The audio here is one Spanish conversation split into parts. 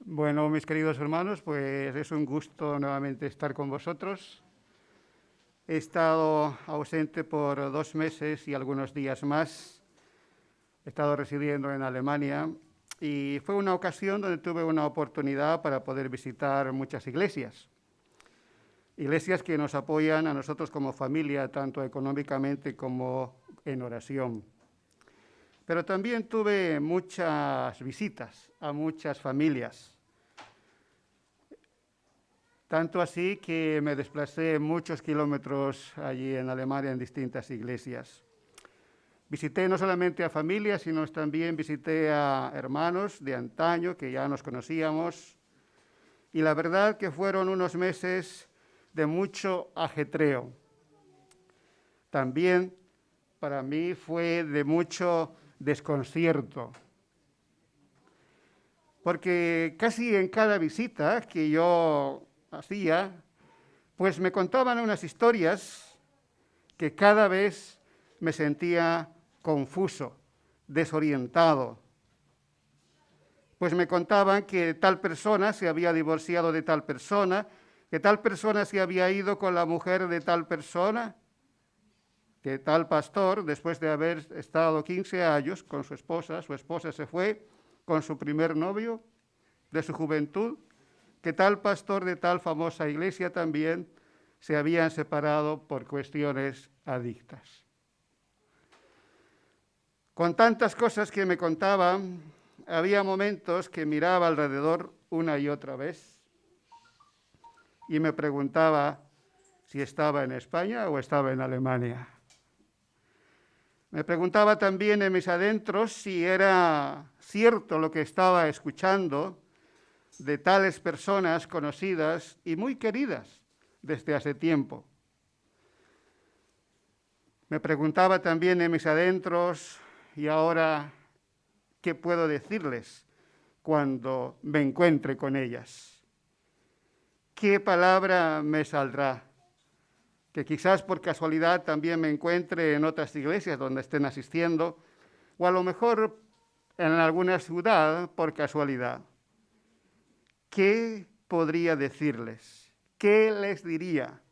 Bueno, mis queridos hermanos, pues es un gusto nuevamente estar con vosotros. He estado ausente por 2 meses y algunos días más. He estado residiendo en Alemania y fue una ocasión donde tuve una oportunidad para poder visitar muchas iglesias. Iglesias que nos apoyan a nosotros como familia, tanto económicamente como en oración. Pero también tuve muchas visitas a muchas familias. Tanto así que me desplacé muchos kilómetros allí en Alemania en distintas iglesias. Visité no solamente a familias, sino también visité a hermanos de antaño que ya nos conocíamos. Y la verdad que fueron unos meses de mucho ajetreo. También para mí fue de mucho desconcierto. Porque casi en cada visita que yo hacía, pues me contaban unas historias que cada vez me sentía confuso, desorientado. Pues me contaban que tal persona se había divorciado de tal persona, que tal persona se había ido con la mujer de tal persona, que tal pastor, después de haber estado 15 años con su esposa se fue con su primer novio de su juventud, que tal pastor de tal famosa iglesia también se habían separado por cuestiones adictas. Con tantas cosas que me contaban, había momentos que miraba alrededor una y otra vez y me preguntaba si estaba en España o estaba en Alemania. Me preguntaba también en mis adentros si era cierto lo que estaba escuchando de tales personas conocidas y muy queridas desde hace tiempo. Me preguntaba también en mis adentros, y ahora, ¿qué puedo decirles cuando me encuentre con ellas? ¿Qué palabra me saldrá? Que quizás por casualidad también me encuentre en otras iglesias donde estén asistiendo, o a lo mejor en alguna ciudad por casualidad. ¿Qué podría decirles? ¿Qué les diría?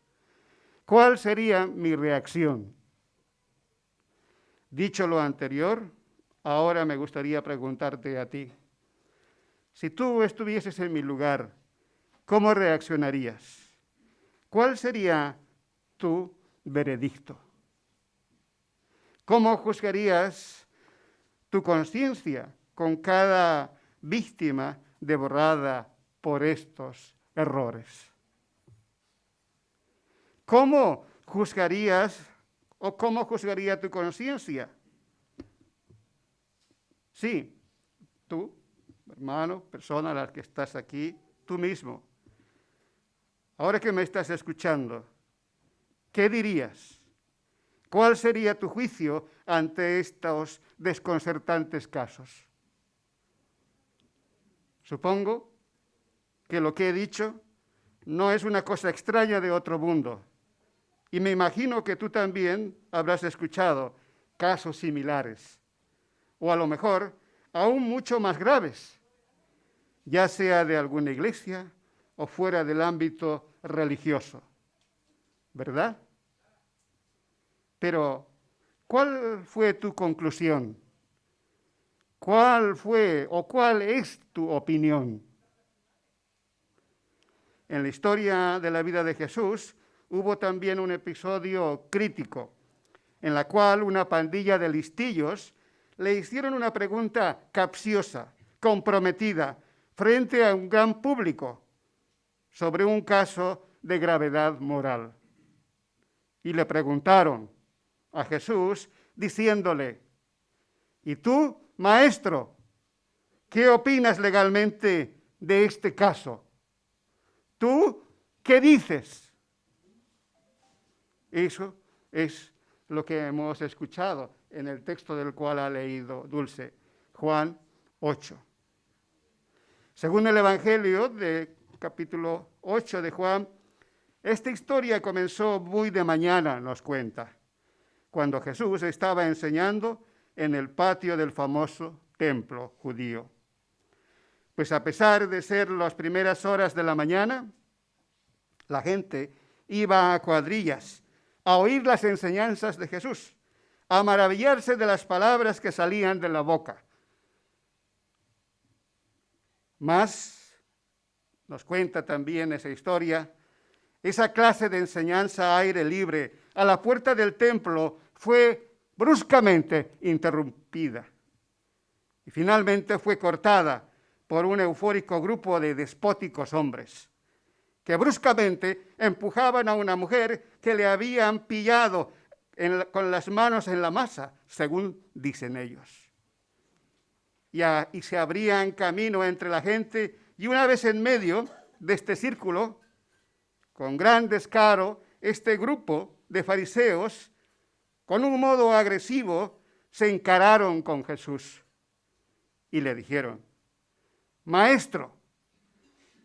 ¿Cuál sería mi reacción? Dicho lo anterior, ahora me gustaría preguntarte a ti. Si tú estuvieses en mi lugar, ¿cómo reaccionarías? ¿Cuál sería tu veredicto? ¿Cómo juzgarías tu conciencia con cada víctima devorada por estos errores? ¿Cómo juzgarías o cómo juzgaría tu conciencia? Sí, tú, hermano, persona a la que estás aquí, tú mismo. Ahora que me estás escuchando, ¿qué dirías? ¿Cuál sería tu juicio ante estos desconcertantes casos? Supongo que lo que he dicho no es una cosa extraña de otro mundo. Y me imagino que tú también habrás escuchado casos similares, o a lo mejor aún mucho más graves, ya sea de alguna iglesia o fuera del ámbito religioso, ¿verdad? Pero, ¿cuál fue tu conclusión? ¿Cuál fue o cuál es tu opinión? En la historia de la vida de Jesús hubo también un episodio crítico en la cual una pandilla de listillos le hicieron una pregunta capciosa, comprometida, frente a un gran público sobre un caso de gravedad moral. Y le preguntaron a Jesús diciéndole, ¿y tú, maestro, qué opinas legalmente de este caso? ¿Tú qué dices? Eso es lo que hemos escuchado en el texto del cual ha leído Dulce, Juan 8. Según el Evangelio de capítulo 8 de Juan, esta historia comenzó muy de mañana, nos cuenta, cuando Jesús estaba enseñando en el patio del famoso templo judío. Pues a pesar de ser las primeras horas de la mañana, la gente iba a cuadrillas a oír las enseñanzas de Jesús, a maravillarse de las palabras que salían de la boca. Mas, nos cuenta también esa historia, esa clase de enseñanza a aire libre a la puerta del templo fue bruscamente interrumpida y finalmente fue cortada por un eufórico grupo de despóticos hombres que bruscamente empujaban a una mujer que le habían pillado con las manos en la masa, según dicen ellos. Y se abrían camino entre la gente, y una vez en medio de este círculo, con gran descaro, este grupo de fariseos, con un modo agresivo, se encararon con Jesús y le dijeron: Maestro,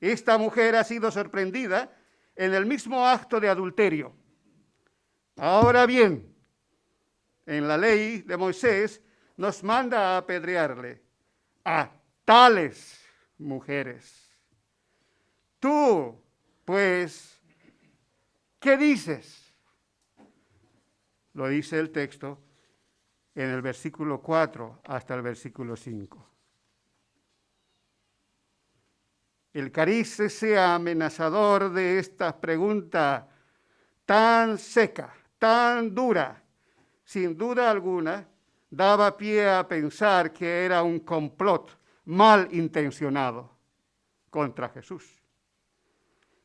esta mujer ha sido sorprendida en el mismo acto de adulterio. Ahora bien, en la ley de Moisés nos manda a apedrearle a tales mujeres. Tú, pues, ¿qué dices? Lo dice el texto en el versículo 4 hasta el versículo 5. El cariz ese amenazador de esta pregunta tan seca, tan dura, sin duda alguna, daba pie a pensar que era un complot mal intencionado contra Jesús.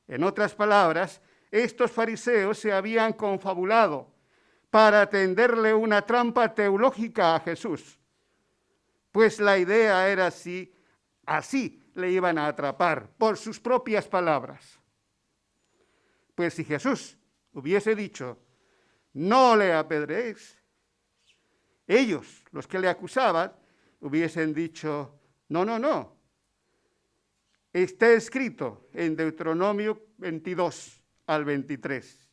En otras palabras, estos fariseos se habían confabulado para tenderle una trampa teológica a Jesús, pues la idea era así le iban a atrapar por sus propias palabras. Pues si Jesús hubiese dicho: no le apedreéis, ellos, los que le acusaban, hubiesen dicho: no. Está escrito en Deuteronomio 22 al 23.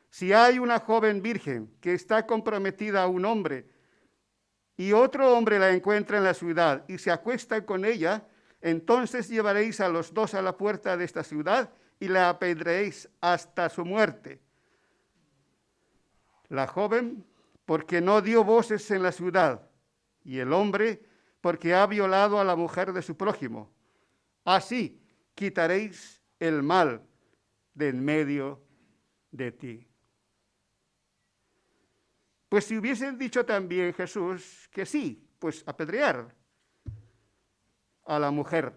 Si hay una joven virgen que está comprometida a un hombre y otro hombre la encuentra en la ciudad y se acuesta con ella, entonces llevaréis a los dos a la puerta de esta ciudad y la apedreéis hasta su muerte. La joven, porque no dio voces en la ciudad, y el hombre, porque ha violado a la mujer de su prójimo. Así quitaréis el mal de en medio de ti. Pues si hubiesen dicho también Jesús que sí, pues apedrear a la mujer,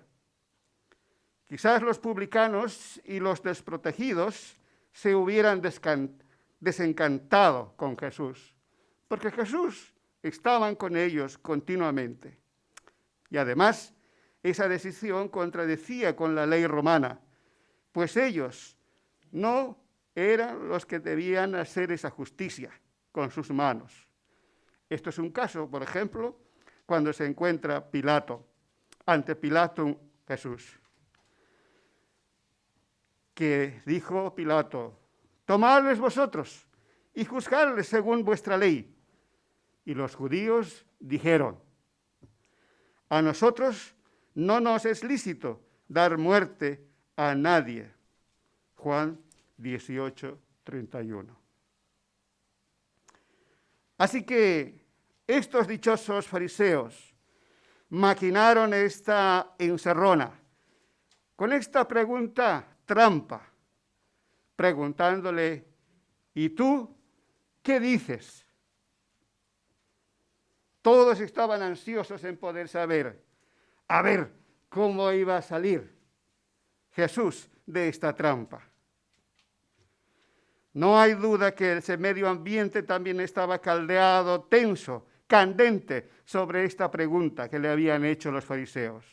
quizás los publicanos y los desprotegidos se hubieran desencantado con Jesús, porque Jesús estaba con ellos continuamente. Y además, esa decisión contradecía con la ley romana, pues ellos no eran los que debían hacer esa justicia con sus manos. Esto es un caso, por ejemplo, cuando se encuentra Pilato, ante Pilato Jesús, que dijo Pilato: tomadles vosotros y juzgadles según vuestra ley. Y los judíos dijeron: a nosotros no nos es lícito dar muerte a nadie. Juan 18, 31. Así que estos dichosos fariseos maquinaron esta encerrona con esta pregunta trampa, preguntándole: ¿y tú qué dices? Todos estaban ansiosos en poder saber, a ver cómo iba a salir Jesús de esta trampa. No hay duda que ese medio ambiente también estaba caldeado, tenso, candente sobre esta pregunta que le habían hecho los fariseos.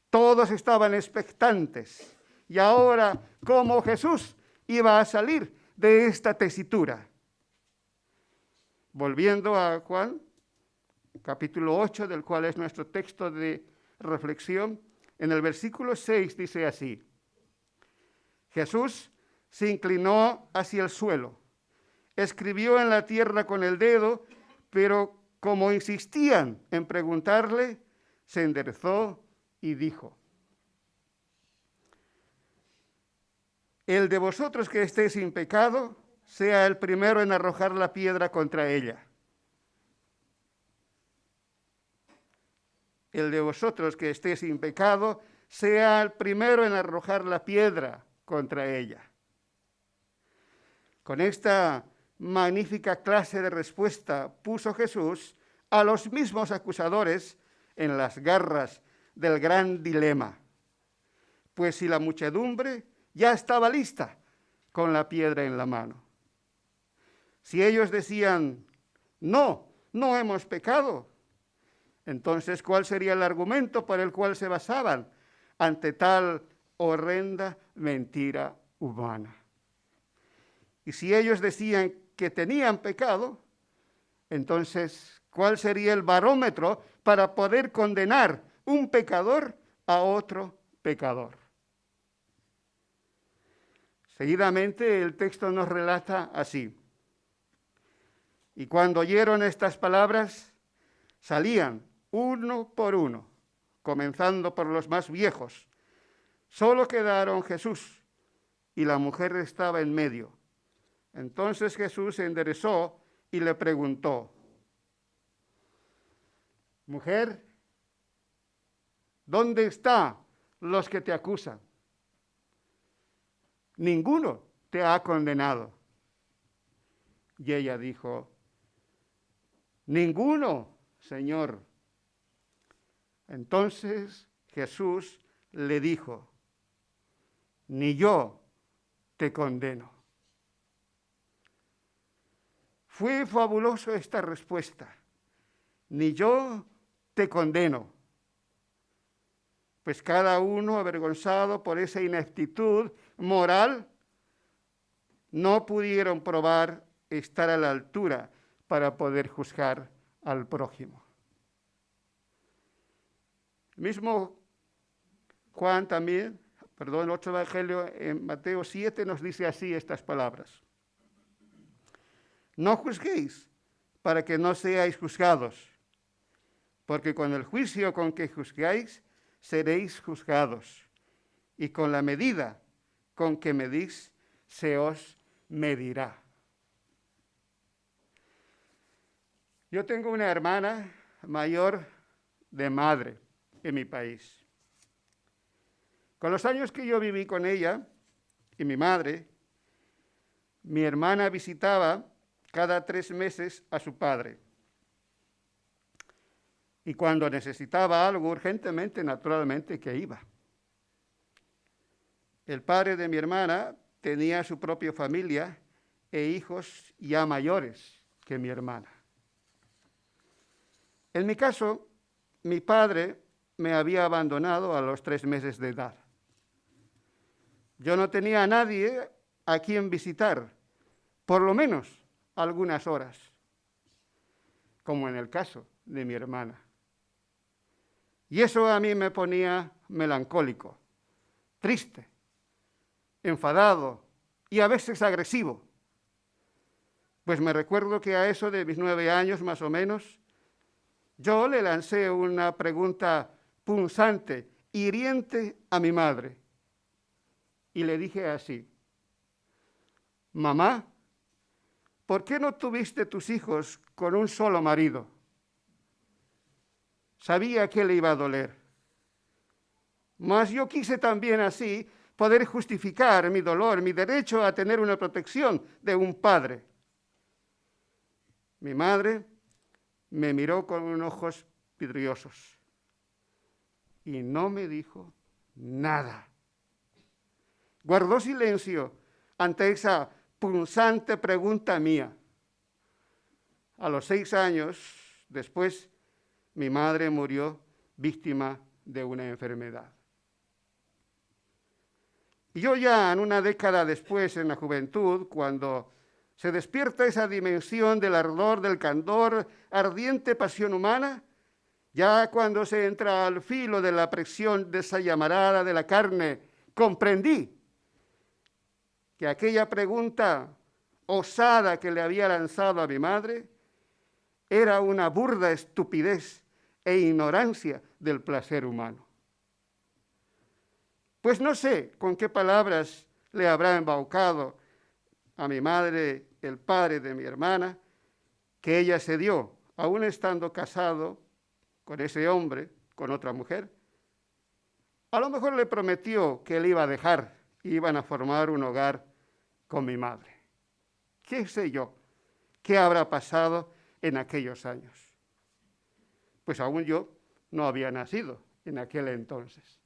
Todos estaban expectantes. Y ahora, ¿cómo Jesús iba a salir de esta tesitura? Volviendo a Juan, capítulo 8, del cual es nuestro texto de reflexión, en el versículo 6 dice así: Jesús se inclinó hacia el suelo, escribió en la tierra con el dedo, pero como insistían en preguntarle, se enderezó y dijo: el de vosotros que esté sin pecado, sea el primero en arrojar la piedra contra ella. El de vosotros que esté sin pecado, sea el primero en arrojar la piedra contra ella. Con esta magnífica clase de respuesta puso Jesús a los mismos acusadores en las garras del gran dilema. Pues si la muchedumbre ya estaba lista con la piedra en la mano. Si ellos decían: no, no hemos pecado, entonces, ¿cuál sería el argumento por el cual se basaban ante tal horrenda mentira humana? Y si ellos decían que tenían pecado, entonces, ¿cuál sería el barómetro para poder condenar un pecador a otro pecador? Seguidamente, el texto nos relata así: y cuando oyeron estas palabras, salían uno por uno, comenzando por los más viejos. Solo quedaron Jesús y la mujer estaba en medio. Entonces Jesús se enderezó y le preguntó: mujer, ¿dónde están los que te acusan? Ninguno te ha condenado. Y ella dijo: ninguno, Señor. Entonces Jesús le dijo: ni yo te condeno. Fue fabuloso esta respuesta: ni yo te condeno. Pues cada uno, avergonzado por esa ineptitud moral, no pudieron probar estar a la altura para poder juzgar al prójimo. Mismo Juan también, el otro evangelio en Mateo 7 nos dice así estas palabras: no juzguéis para que no seáis juzgados, porque con el juicio con que juzgáis seréis juzgados, y con la medida con que medís se os medirá. Yo tengo una hermana mayor de madre en mi país. Con los años que yo viví con ella y mi madre, mi hermana visitaba cada 3 meses a su padre. Y cuando necesitaba algo urgentemente, naturalmente que iba. El padre de mi hermana tenía su propia familia e hijos ya mayores que mi hermana. En mi caso, mi padre me había abandonado a los 3 meses de edad. Yo no tenía a nadie a quien visitar, por lo menos algunas horas, como en el caso de mi hermana. Y eso a mí me ponía melancólico, triste, enfadado y a veces agresivo. Pues me recuerdo que a eso de mis 9 años más o menos, yo le lancé una pregunta punzante, hiriente a mi madre. Y le dije así: mamá, ¿por qué no tuviste tus hijos con un solo marido? Sabía que le iba a doler. Mas yo quise también así poder justificar mi dolor, mi derecho a tener una protección de un padre. Mi madre me miró con ojos vidriosos y no me dijo nada. Guardó silencio ante esa punzante pregunta mía. A los 6 años después, mi madre murió víctima de una enfermedad. Y yo ya en una década después, en la juventud, cuando se despierta esa dimensión del ardor, del candor, ardiente pasión humana, ya cuando se entra al filo de la presión de esa llamarada de la carne, comprendí que aquella pregunta osada que le había lanzado a mi madre era una burda estupidez e ignorancia del placer humano. Pues no sé con qué palabras le habrá embaucado a mi madre el padre de mi hermana, que ella se dio, aún estando casado con ese hombre, con otra mujer. A lo mejor le prometió que él iba a dejar y iban a formar un hogar con mi madre. ¿Qué sé yo? ¿Qué habrá pasado en aquellos años? Pues aún yo no había nacido en aquel entonces.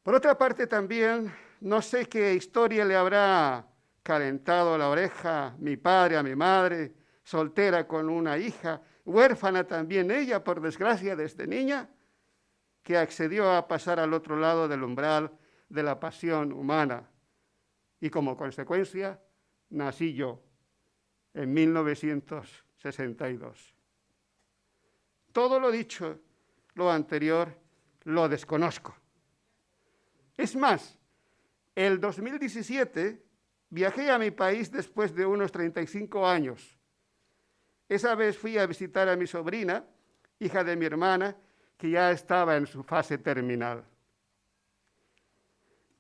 Por otra parte también, no sé qué historia le habrá calentado la oreja mi padre a mi madre, soltera con una hija, huérfana también ella, por desgracia, desde niña, que accedió a pasar al otro lado del umbral de la pasión humana. Y como consecuencia, nací yo en 1962. Todo lo dicho, lo anterior, lo desconozco. Es más, el 2017 viajé a mi país después de unos 35 años. Esa vez fui a visitar a mi sobrina, hija de mi hermana, que ya estaba en su fase terminal.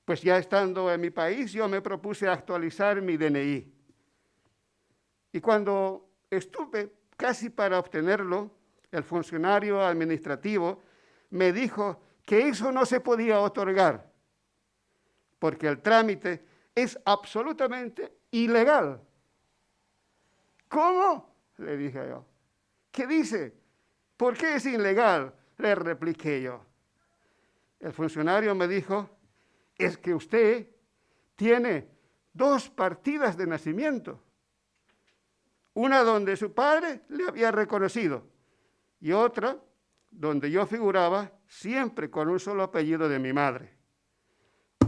Pues ya estando en mi país, yo me propuse actualizar mi DNI. Y cuando estuve casi para obtenerlo, el funcionario administrativo me dijo que eso no se podía otorgar, porque el trámite es absolutamente ilegal. ¿Cómo? Le dije yo. ¿Qué dice? ¿Por qué es ilegal? Le repliqué yo. El funcionario me dijo, es que usted tiene 2 partidas de nacimiento. Una donde su padre le había reconocido y otra donde yo figuraba siempre con un solo apellido de mi madre.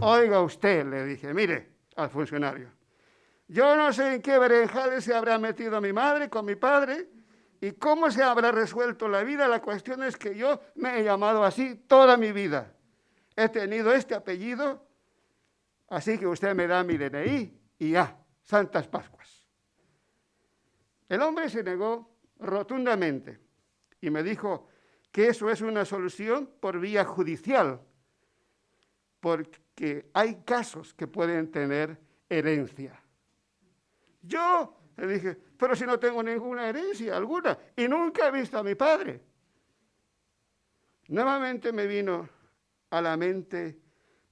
Oiga usted, le dije, mire al funcionario, yo no sé en qué berenjales se habrá metido mi madre con mi padre y cómo se habrá resuelto la vida. La cuestión es que yo me he llamado así toda mi vida. He tenido este apellido, así que usted me da mi DNI y ya, Santas Pascuas. El hombre se negó rotundamente y me dijo que eso es una solución por vía judicial, porque hay casos que pueden tener herencia. Yo le dije, pero si no tengo ninguna herencia alguna y nunca he visto a mi padre. Nuevamente me vino a la mente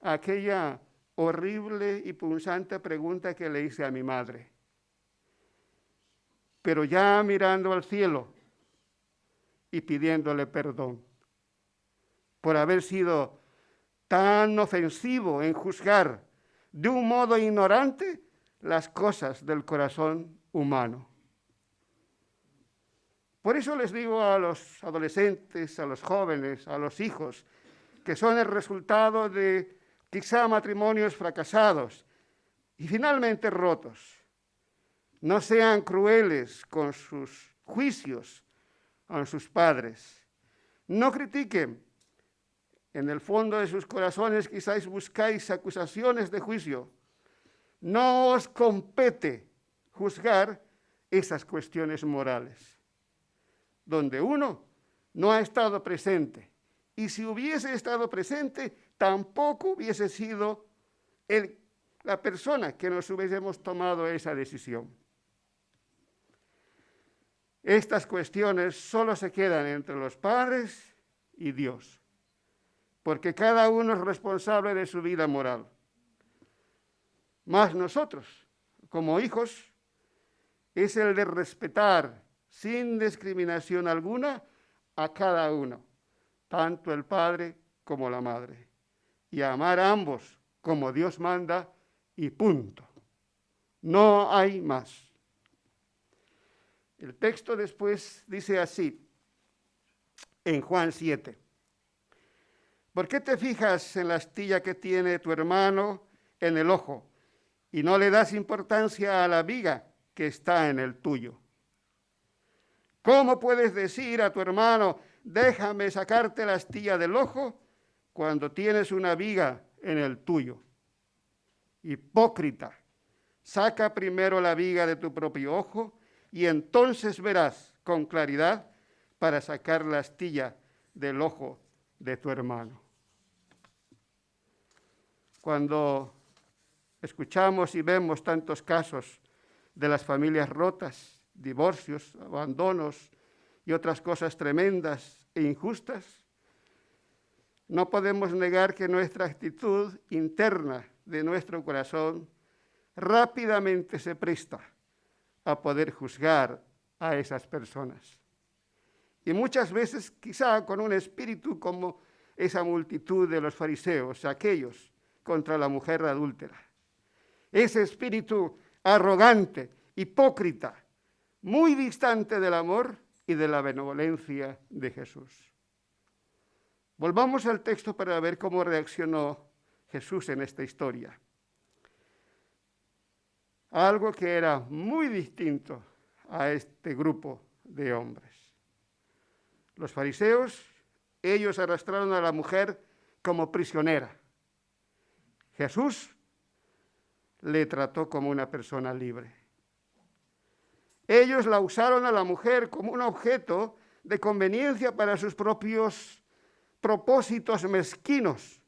aquella horrible y punzante pregunta que le hice a mi madre. Pero ya mirando al cielo y pidiéndole perdón por haber sido tan ofensivo en juzgar de un modo ignorante las cosas del corazón humano. Por eso les digo a los adolescentes, a los jóvenes, a los hijos, que son el resultado de quizá matrimonios fracasados y finalmente rotos. No sean crueles con sus juicios a sus padres. No critiquen. En el fondo de sus corazones quizás buscáis acusaciones de juicio. No os compete juzgar esas cuestiones morales, donde uno no ha estado presente. Y si hubiese estado presente, tampoco hubiese sido la persona que nos hubiésemos tomado esa decisión. Estas cuestiones solo se quedan entre los padres y Dios, porque cada uno es responsable de su vida moral. Más nosotros, como hijos, es el de respetar sin discriminación alguna a cada uno, tanto el padre como la madre, y amar a ambos como Dios manda y punto. No hay más. El texto después dice así, en Juan 7. ¿Por qué te fijas en la astilla que tiene tu hermano en el ojo y no le das importancia a la viga que está en el tuyo? ¿Cómo puedes decir a tu hermano, déjame sacarte la astilla del ojo, cuando tienes una viga en el tuyo? Hipócrita, saca primero la viga de tu propio ojo y entonces verás con claridad para sacar la astilla del ojo de tu hermano. Cuando escuchamos y vemos tantos casos de las familias rotas, divorcios, abandonos y otras cosas tremendas e injustas, no podemos negar que nuestra actitud interna de nuestro corazón rápidamente se presta a poder juzgar a esas personas. Y muchas veces quizá con un espíritu como esa multitud de los fariseos, aquellos contra la mujer adúltera. Ese espíritu arrogante, hipócrita, muy distante del amor y de la benevolencia de Jesús. Volvamos al texto para ver cómo reaccionó Jesús en esta historia. Algo que era muy distinto a este grupo de hombres. Los fariseos, ellos arrastraron a la mujer como prisionera. Jesús le trató como una persona libre. Ellos la usaron a la mujer como un objeto de conveniencia para sus propios propósitos mezquinos.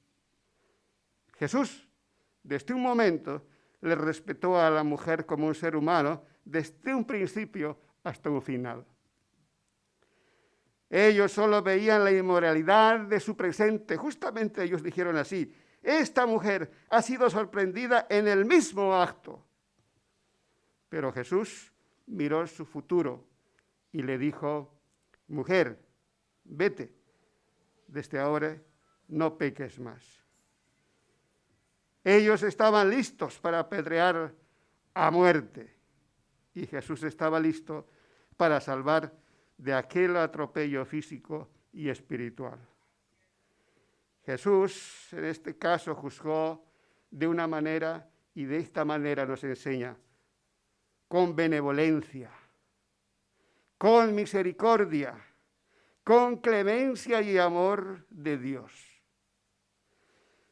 Jesús, desde un momento, le respetó a la mujer como un ser humano, desde un principio hasta un final. Ellos solo veían la inmoralidad de su presente. Justamente ellos dijeron así: esta mujer ha sido sorprendida en el mismo acto. Pero Jesús miró su futuro y le dijo: mujer, vete, desde ahora no peques más. Ellos estaban listos para apedrear a muerte y Jesús estaba listo para salvar de aquel atropello físico y espiritual. Jesús, en este caso, juzgó de una manera, y de esta manera nos enseña, con benevolencia, con misericordia, con clemencia y amor de Dios.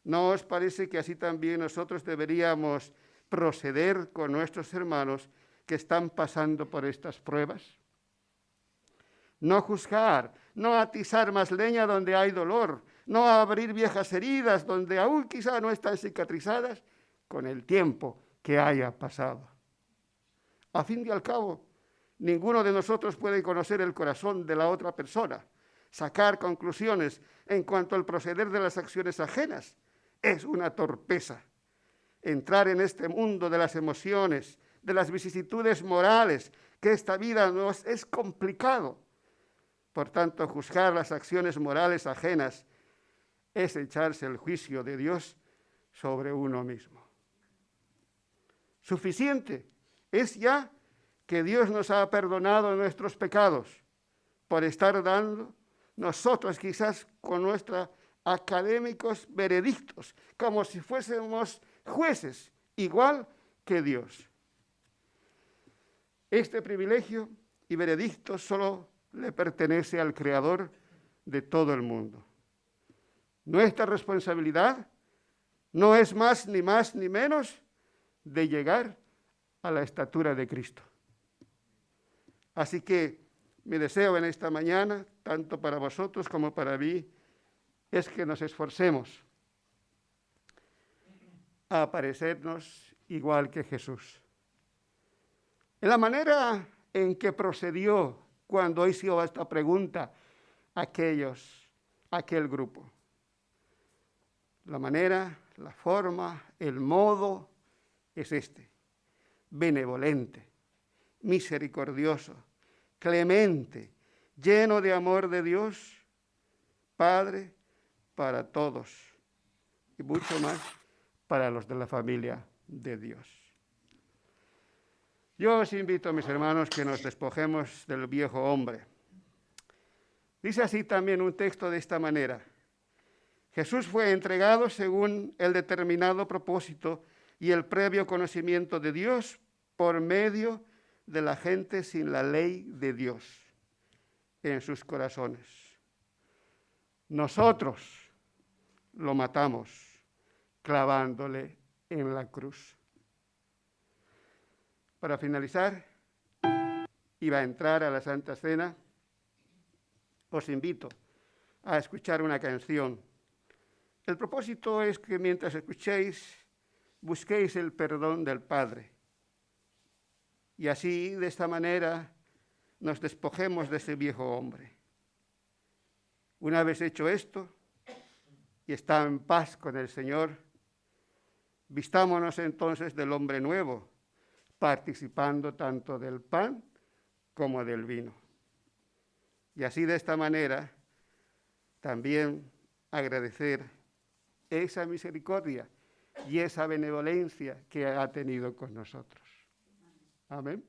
¿No os parece que así también nosotros deberíamos proceder con nuestros hermanos que están pasando por estas pruebas? No juzgar, no atizar más leña donde hay dolor, no abrir viejas heridas donde aún quizá no están cicatrizadas con el tiempo que haya pasado. A fin y al cabo, ninguno de nosotros puede conocer el corazón de la otra persona, sacar conclusiones en cuanto al proceder de las acciones ajenas. Es una torpeza. Entrar en este mundo de las emociones, de las vicisitudes morales, que esta vida nos es complicado. Por tanto, juzgar las acciones morales ajenas es echarse el juicio de Dios sobre uno mismo. Suficiente es ya que Dios nos ha perdonado nuestros pecados por estar dando nosotros quizás con nuestros académicos veredictos, como si fuésemos jueces, igual que Dios. Este privilegio y veredicto solo le pertenece al Creador de todo el mundo. Nuestra responsabilidad no es más ni menos de llegar a la estatura de Cristo. Así que mi deseo en esta mañana, tanto para vosotros como para mí, es que nos esforcemos a parecernos igual que Jesús. En la manera en que procedió cuando hizo esta pregunta aquel grupo. La manera, la forma, el modo es este: benevolente, misericordioso, clemente, lleno de amor de Dios, Padre para todos y mucho más para los de la familia de Dios. Yo os invito, mis hermanos, que nos despojemos del viejo hombre. Dice así también un texto de esta manera: Jesús fue entregado según el determinado propósito y el previo conocimiento de Dios por medio de la gente sin la ley de Dios en sus corazones. Nosotros lo matamos clavándole en la cruz. Para finalizar, iba a entrar a la Santa Cena. Os invito a escuchar una canción El propósito es que mientras escuchéis, busquéis el perdón del Padre. Y así, de esta manera, nos despojemos de ese viejo hombre. Una vez hecho esto, y está en paz con el Señor, vistámonos entonces del hombre nuevo, participando tanto del pan como del vino. Y así, de esta manera, también agradecer esa misericordia y esa benevolencia que ha tenido con nosotros. Amén.